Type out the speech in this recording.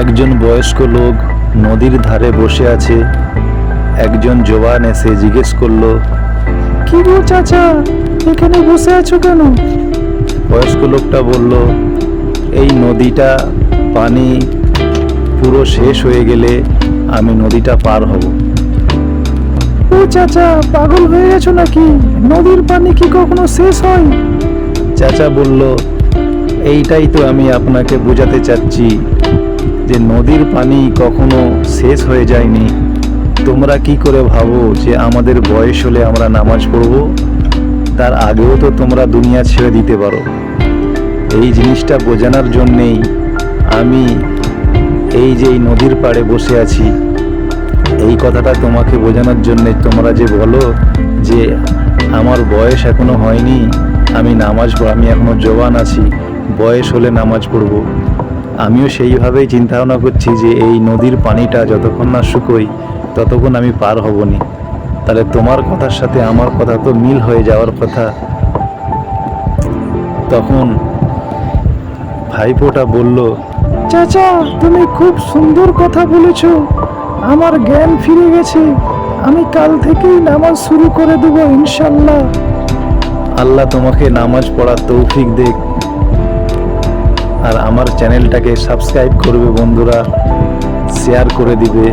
একজন বয়স্ক লোক নদীর ধারে বসে আছে। একজন জওয়ান এসে জিজ্ঞেস করলো, কি গো চাচা, এখানে বসে আছো কেন? বয়স্ক লোকটা বলল, এই নদীটা পানি পুরো শেষ হয়ে গেলে আমি নদীটা পার হব। ও চাচা, পাগল হয়ে গেছো নাকি? নদীর পানি কি কখনো শেষ হয়? চাচা বলল, এইটাই তো আমি আপনাকে বোঝাতে চাচ্ছি যে নদীর পানি কখনো শেষ হয়ে যায়নি। তোমরা কি করে ভাবো যে আমাদের বয়স হলে আমরা নামাজ পড়ব? তার আগেও তো তোমরা দুনিয়া ছেড়ে দিতে পারো। এই জিনিসটা বোঝানোর জন্যেই আমি এই যে এই নদীর পাড়ে বসে আছি। এই কথাটা তোমাকে বোঝানোর জন্যে তোমরা যে বলো যে আমার বয়স এখনো হয়নি, আমি এখনো জওয়ান আছি, বয়স হলে নামাজ পড়ব। আমিও সেইভাবেই চিন্তা ভাবনা করছি যে এই নদীর পানিটা যতক্ষণ না শুকোই ততক্ষণ আমি পার হবনি। তাহলে তোমার কথার সাথে আমার কথা তো মিল হয়ে যাওয়ার কথা। তখন ভাইপোটা বলল, চাচা, তুমি খুব সুন্দর কথা বলেছো। আমার জ্ঞান ফিরে গেছে। আমি কাল থেকেই নামাজ শুরু করে দেবো ইনশাল্লাহ। আল্লাহ তোমাকে নামাজ পড়ার তৌফিক দেখ। আর আমার চ্যানেলটাকে সাবস্ক্রাইব করবে বন্ধুরা, শেয়ার করে দিবে।